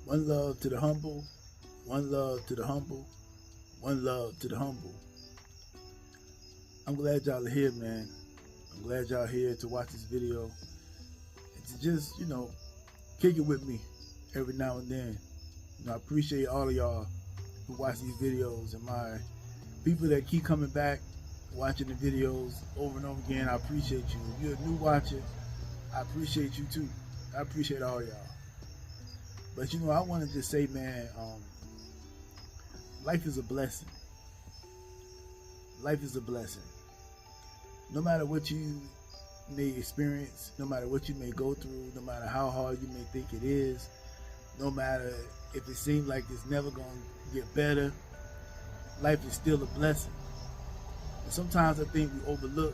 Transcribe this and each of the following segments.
One love to the humble, one love to the humble, one love to the humble. I'm glad y'all are here, man. I'm glad y'all are here to watch this video and to just, kick it with me every now and then. I appreciate all of y'all who watch these videos and my people that keep coming back, watching the videos over and over again. I appreciate you. If you're a new watcher, I appreciate you too. I appreciate all y'all. But I want to just say, man, life is a blessing. Life is a blessing. No matter what you may experience, no matter what you may go through, no matter how hard you may think it is, no matter if it seems like it's never going to get better, life is still a blessing. And sometimes I think we overlook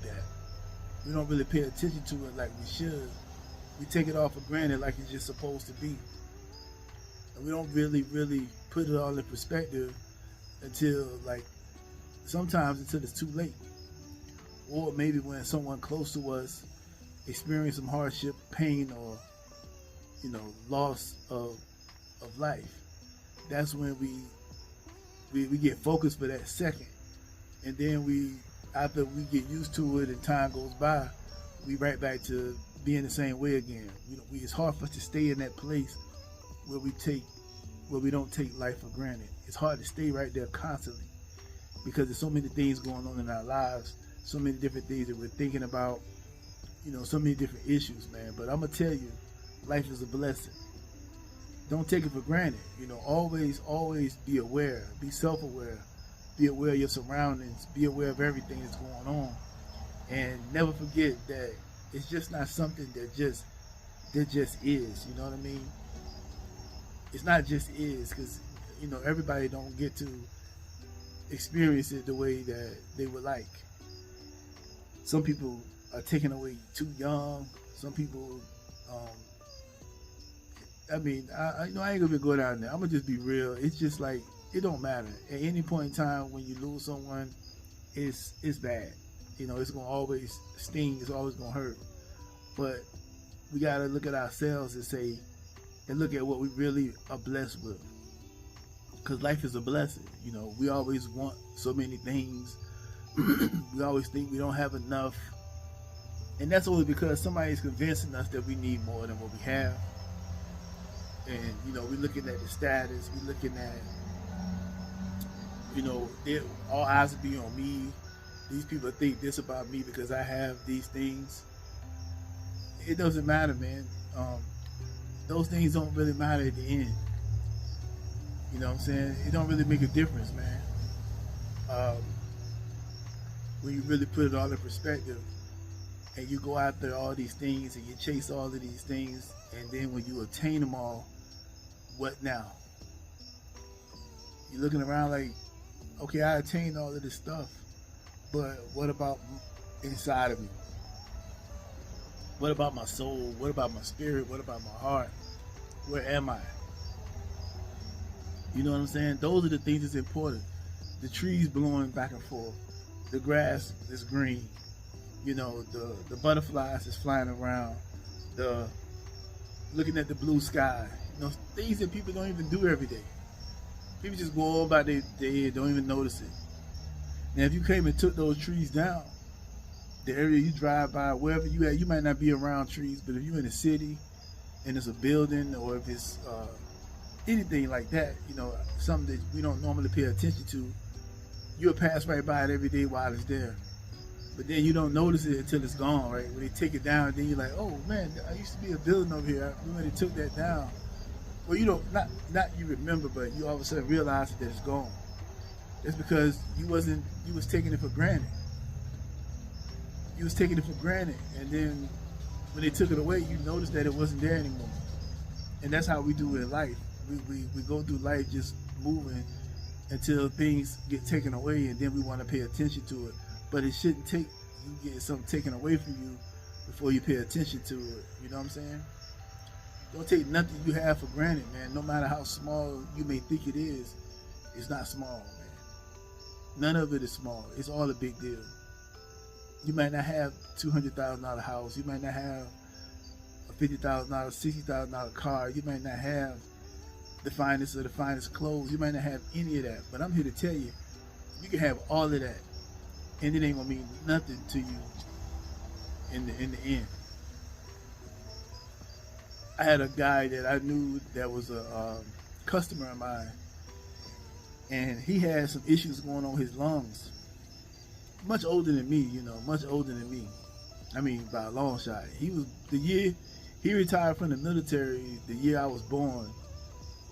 that. We don't really pay attention to it like we should. We take it all for granted like it's just supposed to be. And we don't really put it all in perspective until sometimes until it's too late. Or maybe when someone close to us experience some hardship, pain, or loss of life. That's when we get focused for that second. And then after we get used to it and time goes by, we right back to being the same way again. It's hard for us to stay in that place where we don't take life for granted. It's hard to stay right there constantly because there's so many things going on in our lives, so many different things that we're thinking about, so many different issues, man. But I'm gonna tell you, life is a blessing. Don't take it for granted. Always be aware, be self-aware, be aware of your surroundings, be aware of everything that's going on, and never forget that it's just not something that just is. You know what I mean? It's not just is, because everybody don't get to experience it the way that they would like. Some people are taken away too young. Some people, I ain't gonna go down there. I'm gonna just be real. It's just like it don't matter. At any point in time when you lose someone, it's bad. It's gonna always sting. It's always gonna hurt. But we gotta look at ourselves and look at what we really are blessed with. Because life is a blessing. We always want so many things. We always think we don't have enough. And that's only because somebody's convincing us that we need more than what we have. And, we're looking at the status. We're looking at, all eyes will be on me. These people think this about me because I have these things. It doesn't matter, man. Those things don't really matter at the end. You know what I'm saying? It don't really make a difference, man. When you really put it all in perspective and you go after all these things and you chase all of these things, and then when you obtain them all, what now? You're looking around like, okay, I attained all of this stuff, but what about inside of me? What about my soul? What about my spirit? What about my heart? Where am I? You know what I'm saying? Those are the things that's important. The trees blowing back and forth. The grass is green. The butterflies is flying around. Looking at the blue sky. Things that people don't even do every day. People just go on by their day and don't even notice it. Now, if you came and took those trees down, the area you drive by, wherever you at, you might not be around trees, but if you're in a city and it's a building, or if it's anything like that, something that we don't normally pay attention to, you'll pass right by it every day while it's there. But then you don't notice it until it's gone, right? When they take it down, then you're like, oh man, I used to be a building over here. When they took that down, well, not you remember, but you all of a sudden realize that it's gone. That's because you was taking it for granted. You was taking it for granted, and then when they took it away, you noticed that it wasn't there anymore. And that's how we do it in life. We go through life just moving until things get taken away, and then we want to pay attention to it. But it shouldn't take you get something taken away from you before you pay attention to it. You know what I'm saying? Don't take nothing you have for granted, man. No matter how small you may think it is, it's not small, man. None of it is small. It's all a big deal. You might not have $200,000 house. You might not have a $50,000, $60,000 car. You might not have the finest of the finest clothes. You might not have any of that. But I'm here to tell you, you can have all of that, and it ain't gonna mean nothing to you in the end. I had a guy that I knew that was a customer of mine, and he had some issues going on with his lungs. Much older than me, much older than me. I mean, by a long shot. He retired from the military the year I was born,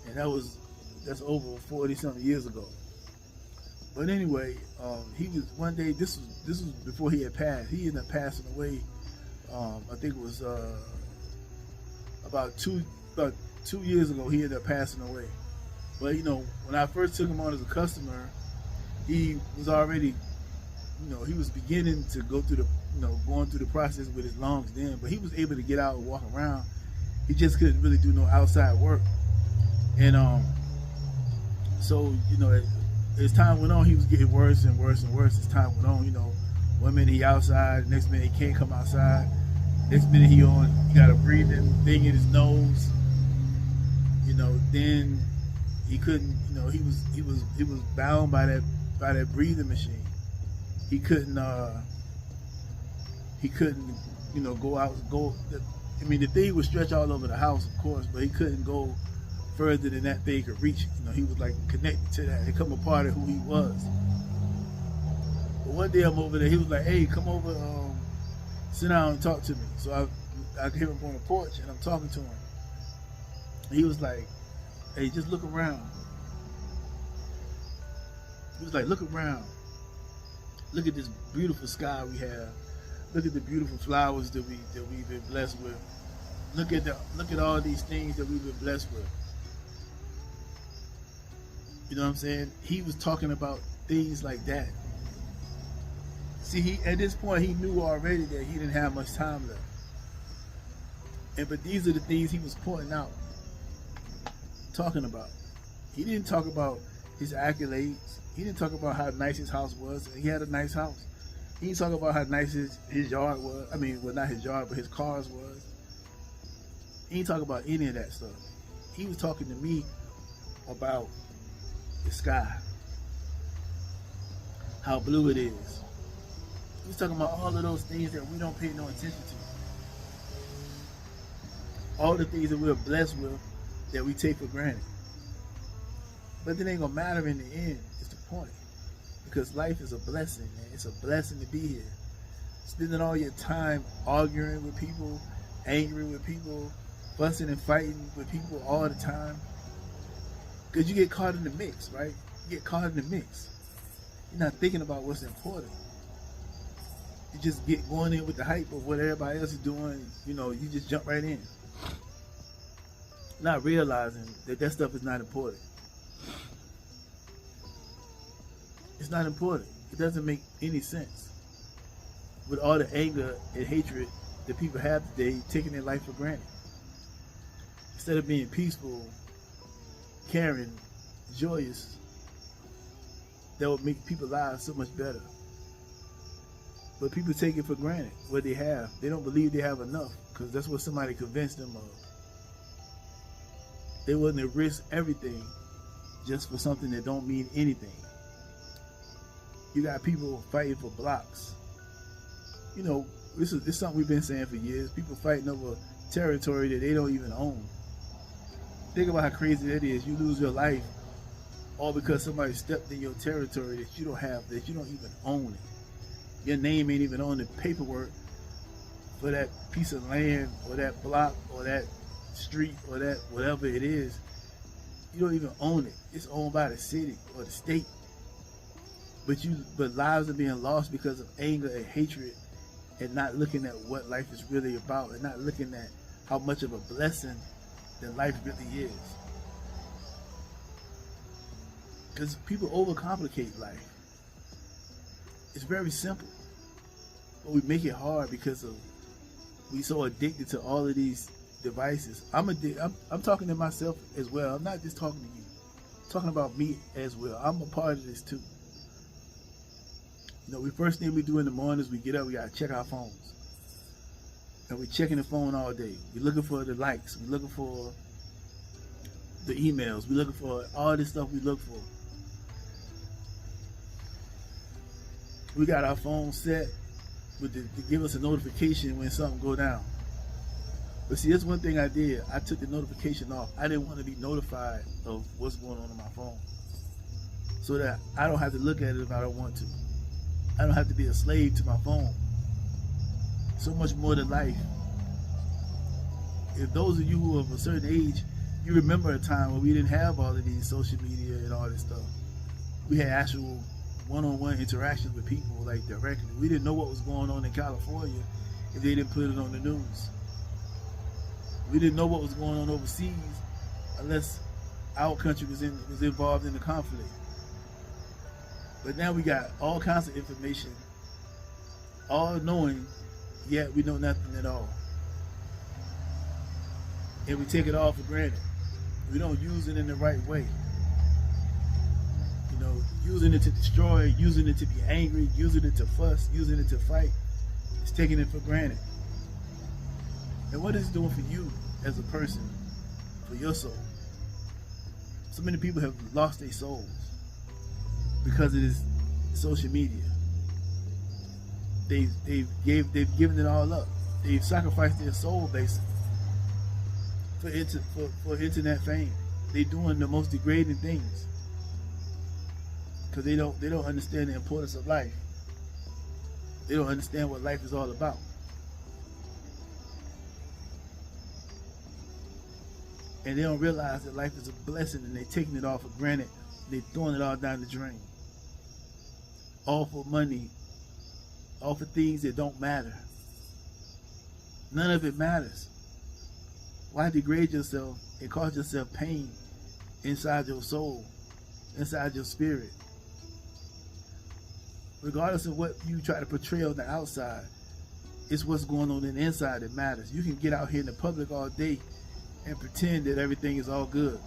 and that's over 40 something years ago. But anyway, he was one day. This was before he had passed. He ended up passing away. I think it was about two years ago. He ended up passing away. But when I first took him on as a customer, he was already, he was beginning to go through going through the process with his lungs then. But he was able to get out and walk around. He just couldn't really do no outside work. And so as time went on, he was getting worse and worse and worse. As time went on, one minute he outside, next minute he can't come outside. Next minute he got a breathing thing in his nose. Then he couldn't. He was bound by that breathing machine. He couldn't. Go out. I mean, the thing would stretch all over the house, of course, but he couldn't go further than that thing could reach. He was like connected to that. It become a part of who he was. But one day I'm over there. He was like, "Hey, come over, sit down and talk to me." So I came up on the porch and I'm talking to him. And he was like, "Hey, just look around." He was like, "Look around. Look at this beautiful sky we have. Look at the beautiful flowers that we've been blessed with. Look at all these things that we've been blessed with." You know what I'm saying? He was talking about things like that. See, at this point he knew already that he didn't have much time left. But these are the things he was pointing out, talking about. He didn't talk about his accolades. He didn't talk about how nice his house was. He had a nice house. He didn't talk about how nice his yard was. I mean, well, not his yard, but his cars was. He didn't talk about any of that stuff. He was talking to me about the sky, how blue it is. He was talking about all of those things that we don't pay no attention to. All the things that we're blessed with that we take for granted. But it ain't gonna matter in the end, is the point. Because life is a blessing, man. It's a blessing to be here. Spending all your time arguing with people, angry with people, fussing and fighting with people all the time. Because you get caught in the mix, right? You get caught in the mix. You're not thinking about what's important. You just get going in with the hype of what everybody else is doing. You just jump right in. Not realizing that stuff is not important. It's not important. It doesn't make any sense. With all the anger and hatred that people have today, taking their life for granted. Instead of being peaceful, caring, joyous, that would make people's lives so much better. But people take it for granted, what they have. They don't believe they have enough, because that's what somebody convinced them of. They wouldn't risk everything just for something that don't mean anything. You got people fighting for blocks. This is something we've been saying for years. People fighting over territory that they don't even own. Think about how crazy that is. You lose your life all because somebody stepped in your territory that you don't have, that you don't even own it. Your name ain't even on the paperwork for that piece of land or that block or that street or that whatever it is. You don't even own it. It's owned by the city or the state. But lives are being lost because of anger and hatred, and not looking at what life is really about, and not looking at how much of a blessing that life really is. Because people overcomplicate life. It's very simple, but we make it hard because we so addicted to all of these devices. I'm talking to myself as well. I'm not just talking to you. I'm talking about me as well. I'm a part of this too. The first thing we do in the morning is we get up, we gotta check our phones. And we're checking the phone all day. We're looking for the likes. We're looking for the emails. We're looking for all this stuff we look for. We got our phone set to give us a notification when something go down. But see, that's one thing I did. I took the notification off. I didn't want to be notified of what's going on my phone, so that I don't have to look at it if I don't want to. I don't have to be a slave to my phone. So much more to life. If those of you who are of a certain age, you remember a time when we didn't have all of these social media and all this stuff. We had actual one-on-one interactions with people, like directly. We didn't know what was going on in California if they didn't put it on the news. We didn't know what was going on overseas unless our country was involved in the conflict. But now we got all kinds of information, all knowing, yet we know nothing at all. And we take it all for granted. We don't use it in the right way. You know, using it to destroy, using it to be angry, using it to fuss, using it to fight. It's taking it for granted. And what is it doing for you as a person, for your soul? So many people have lost their souls because of this social media. They've given it all up. They've sacrificed their soul basically for internet fame. They're doing the most degrading things because they don't understand the importance of life. They don't understand what life is all about. And they don't realize that life is a blessing, and they're taking it all for granted. They're throwing it all down the drain. All for money. All for things that don't matter. None of it matters. Why degrade yourself and cause yourself pain inside your soul, inside your spirit? Regardless of what you try to portray on the outside, it's what's going on in the inside that matters. You can get out here in the public all day and pretend that everything is all good.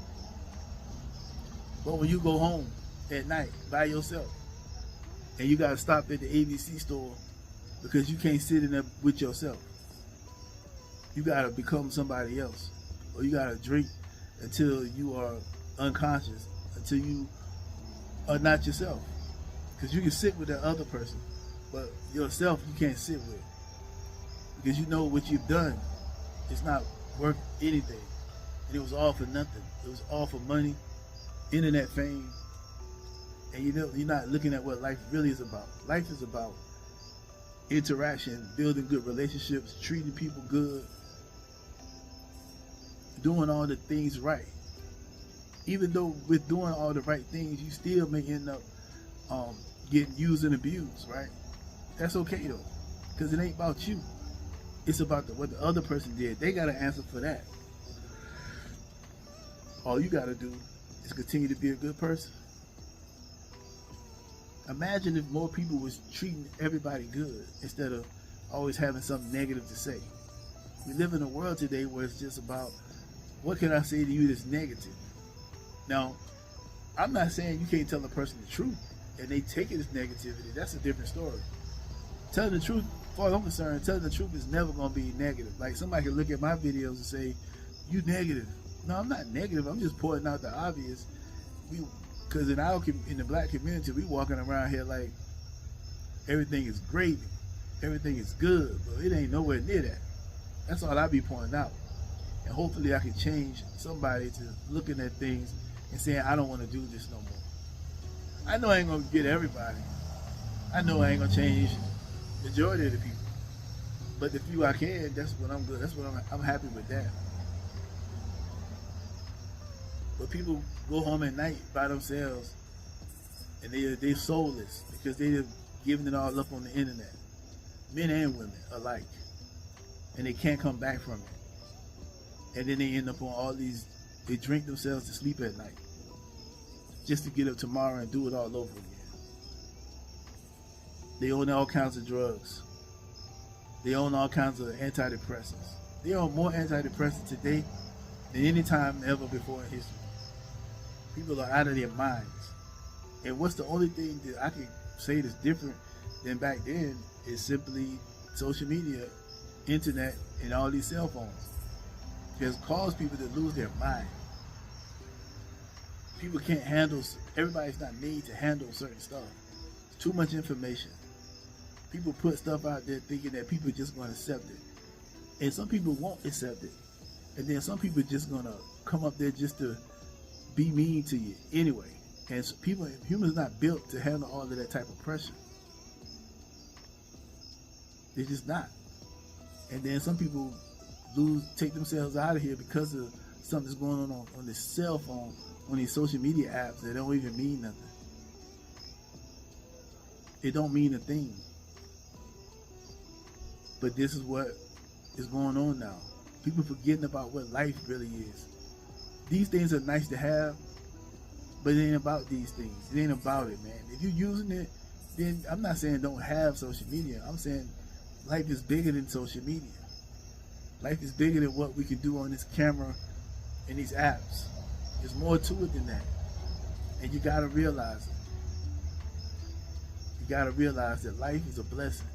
But when you go home at night by yourself and you gotta stop at the ABC store because you can't sit in there with yourself, you gotta become somebody else, or you gotta drink until you are unconscious, until you are not yourself. Because you can sit with that other person, but yourself you can't sit with, because you know what you've done is not worth anything, and it was all for nothing. It was all for money, internet fame, and you're not looking at what life really is about. Life is about interaction, building good relationships, treating people good, doing all the things right. Even though with doing all the right things, you still may end up getting used and abused, right? That's okay though, because it ain't about you. It's about what the other person did. They got to answer for that. All you got to do is continue to be a good person. Imagine if more people was treating everybody good instead of always having something negative to say. We live in a world today where it's just about, what can I say to you that's negative? Now, I'm not saying you can't tell a person the truth and they take it as negativity. That's a different story. Telling the truth, as far as I'm concerned, telling the truth is never going to be negative. Like, somebody can look at my videos and say, you negative. No, I'm not negative. I'm just pointing out the obvious. Because in the black community, we walking around here like everything is gravy, everything is good, but it ain't nowhere near that. That's all I be pointing out. And hopefully I can change somebody to looking at things and saying, I don't want to do this no more. I know I ain't going to get everybody. I know I ain't going to change the majority of the people. But the few I can, that's what I'm good. That's what I'm happy with that. But people go home at night by themselves and they're soulless because they've given it all up on the internet. Men and women alike. And they can't come back from it. And then they end up on all these, they drink themselves to sleep at night just to get up tomorrow and do it all over again. They own all kinds of drugs. They own all kinds of antidepressants. They own more antidepressants today than any time ever before in history. People are out of their minds. And what's the only thing that I can say that's different than back then is simply social media internet and all these cell phones has caused people to lose their mind. People can't handle, everybody's not made to handle certain stuff. It's too much information. People put stuff out there thinking that people are just going to accept it. And some people won't accept it. And then some people are just going to come up there just to be mean to you anyway. And so humans not built to handle all of that type of pressure. They're just not. And then some people take themselves out of here because of something that's going on this cell phone, on these social media apps that don't even mean nothing. It don't mean a thing. But this is what is going on now. People forgetting about what life really is. These things are nice to have, but it ain't about these things. It ain't about it, man. If you're using it, then I'm not saying don't have social media. I'm saying life is bigger than social media. Life is bigger than what we can do on this camera and these apps. There's more to it than that. And you gotta realize it. You gotta realize that life is a blessing.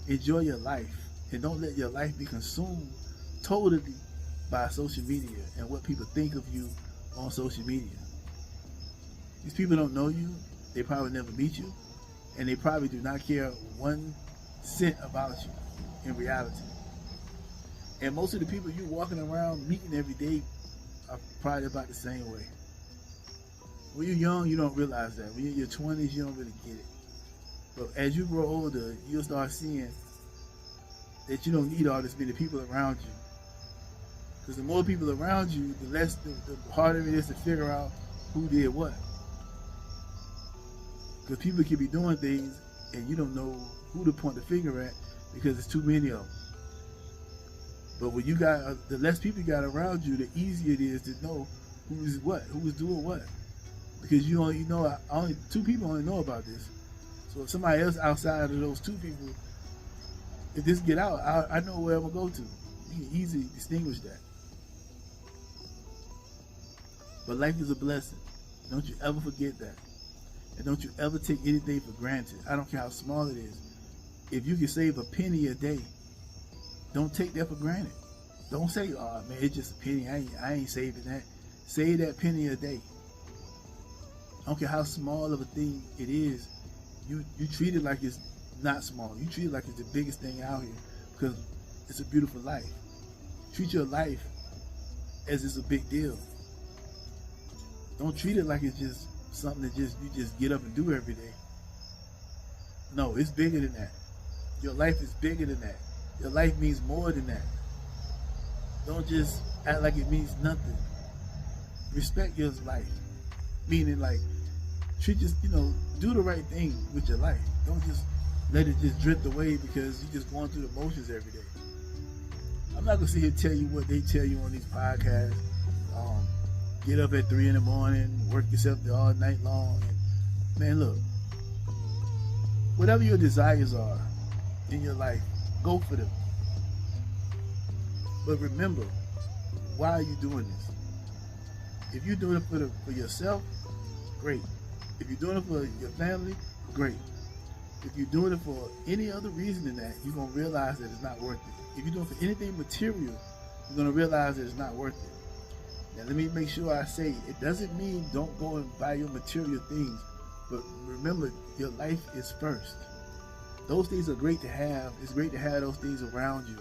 Enjoy your life. And don't let your life be consumed totally by social media and what people think of you on social media. These people don't know you. They probably never meet you. And they probably do not care 1 cent about you in reality. And most of the people you walking around meeting every day are probably about the same way. When you're young, you don't realize that. When you're in your 20s, you don't really get it. But as you grow older, you'll start seeing that you don't need all this many people around you. Because the more people around you, the harder it is to figure out who did what. Because people can be doing things and you don't know who to point the finger at because there's too many of them. But when you got, the less people you got around you, the easier it is to know who's doing what. Because you know, only 2 people only know about this. So if somebody else outside of those 2 people, if this get out, I know where I'm gonna go to. You can easily distinguish that. But life is a blessing. Don't you ever forget that. And don't you ever take anything for granted. I don't care how small it is. If you can save a penny a day, don't take that for granted. Don't say, oh man, it's just a penny. I ain't saving that. Save that penny a day. I don't care how small of a thing it is. You treat it like it's not small. You treat it like it's the biggest thing out here because it's a beautiful life. Treat your life as it's a big deal. Don't treat it like it's just something that you just get up and do every day. No, it's bigger than that. Your life is bigger than that. Your life means more than that. Don't just act like it means nothing. Respect your life. Meaning like, do the right thing with your life. Don't just let it just drift away because you're just going through the motions every day. I'm not gonna sit here and tell you what they tell you on these podcasts. Get up at 3 in the morning, work yourself all night long. And, man, look, whatever your desires are in your life, go for them. But remember, why are you doing this? If you're doing it for yourself, great. If you're doing it for your family, great. If you're doing it for any other reason than that, you're going to realize that it's not worth it. If you're doing it for anything material, you're going to realize that it's not worth it. Now, let me make sure I say, it doesn't mean don't go and buy your material things, but remember, your life is first. Those things are great to have. It's great to have those things around you.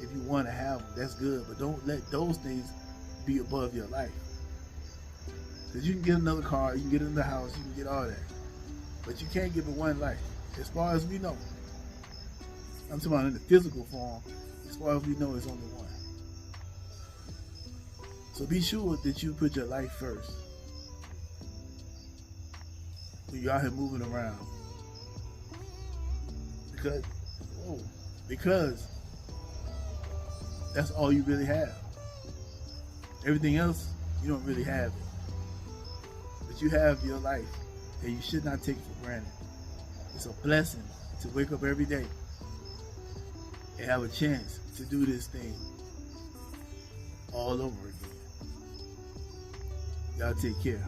If you want to have them, that's good, but don't let those things be above your life. Because you can get another car, you can get another house, you can get all that, but you can't give it one life, as far as we know. I'm talking about in the physical form. As far as we know, it's only one. So be sure that you put your life first when you're out here moving around. Because that's all you really have. Everything else, you don't really have it. But you have your life, and you should not take it for granted. It's a blessing to wake up every day and have a chance to do this thing all over again. Y'all take care.